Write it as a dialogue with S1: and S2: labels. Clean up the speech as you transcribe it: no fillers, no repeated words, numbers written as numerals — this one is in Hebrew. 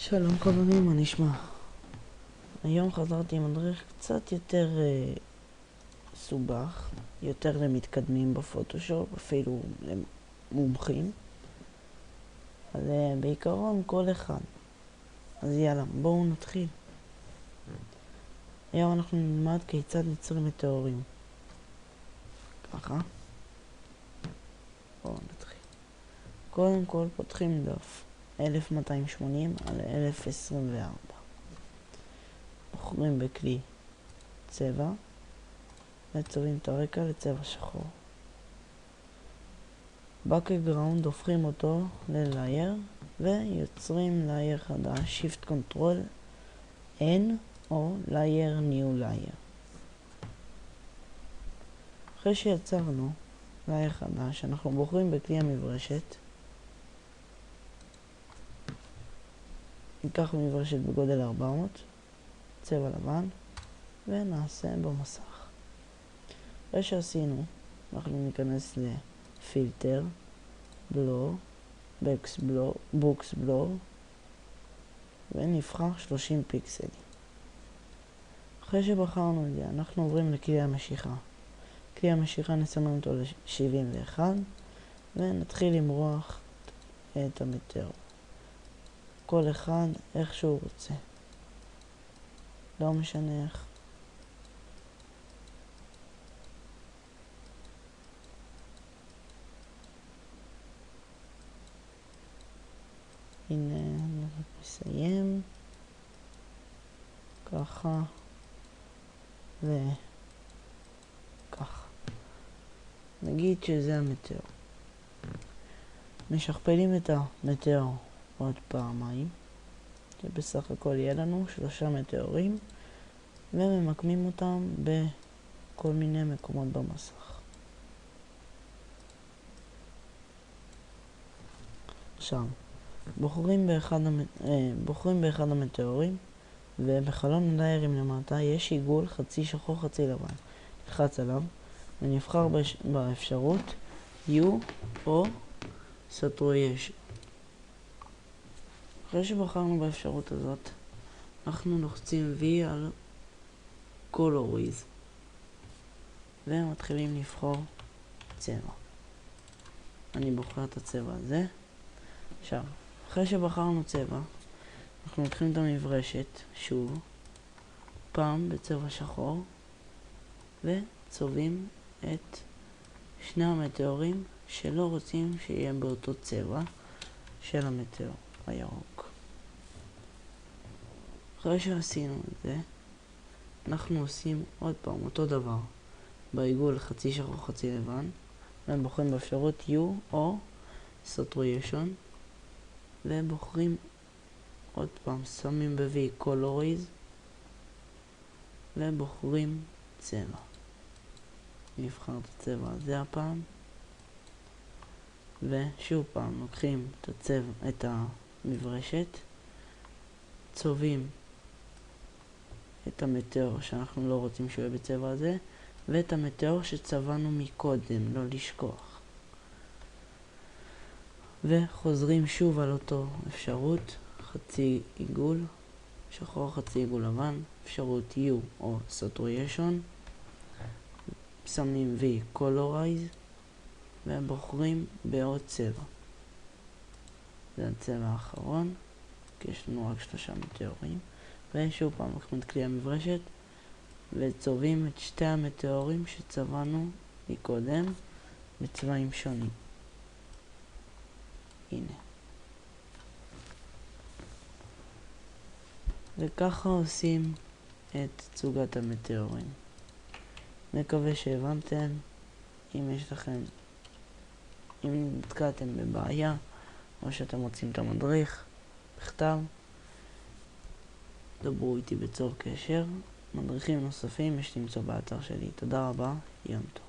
S1: שלום חברים, מה נשמע? היום חזרתי עם מדריך קצת יותר סובך, יותר למתקדמים בפוטושופ, אפילו למומחים. אז בעיקרון כל אחד. אז יאללה, בואו נתחיל. היום אנחנו נלמד כיצד ניצור מטאורים. ככה. בואו נתחיל. קודם כל פותחים דף 1280 על 1024. בוחרים בכלי צבע וצובעים את הרקע לצבע שחור. background הופכים אותו ללייר ויוצרים לייר חדש, Shift Control N או לייר New לייר. אחרי שיצרנו לייר חדש, אנחנו בוחרים בכלי המברשת. ניקח מברשת בגודל 400, צבע לבן, ונעשה במסך. אחרי שעשינו, אנחנו ניכנס לפילטר, בלור, בוקס בלור, ונבחר 30 פיקסלים. אחרי שבחרנו את זה, אנחנו עוברים לכלי המשיכה. כלי המשיכה נסמן אותו ל-71, ונתחיל למרוח את המטאור. כל אחד איך שהוא רוצה. לא משנה איך. הנה, נסיים. ככה. וככה. נגיד שזה המטאור. משכפלים את המטאור עוד פעמיים. שבסך הכל יהיה לנו 3 מטאורים. וממקמים אותם בכל מיני מקומות במסך. עכשיו, בוחרים באחד המטאורים, ובחלון הליירים למטה יש עיגול חצי שחור חצי לבן. נלחץ עליו ונבחר באפשרות U או Saturation. אחרי שבחרנו באפשרות הזאת, אנחנו לוחצים V על Colorize ומתחילים לבחור צבע. אני בוחר את הצבע הזה. עכשיו, אחרי שבחרנו צבע, אנחנו לוקחים את המברשת שוב, פעם בצבע שחור, וצובעים את שני המטאורים שלא רוצים שיהיה באותו צבע של המטאור הירוק. אחרי שעשינו את זה, אנחנו עושים עוד פעם אותו דבר בעיגול חצי שחור חצי לבן, ובוחרים באפשרות U או Saturation, ובוחרים עוד פעם, שמים ב-V Colorize, ובוחרים צבע. נבחר את הצבע הזה הפעם, ושוב פעם לוקחים את המברשת, צובעים את המטאור שאנחנו לא רוצים שהוא יהיה בצבע הזה, ואת המטאור שצבענו מקודם, לא לשכוח. וחוזרים שוב על אותו אפשרות, חצי עיגול, שחור חצי עיגול לבן, אפשרות U או Saturation, שמים V Colorize, ובוחרים בעוד צבע. זה הצבע האחרון, כי יש לנו רק 3 מטאורים. ושוב פעם לוקחים את כלי המברשת, וצובעים את שתי המטאורים שצבענו מקודם בצבעים שונים. הנה. וככה עושים את תצוגת המטאורים. מקווה שהבנתם. אם נתקעתם בבעיה, או שאתם רוצים את המדריך בכתב, דברו איתי בצור קשר. מדריכים נוספים יש למצוא באתר שלי. תודה רבה, יום טוב.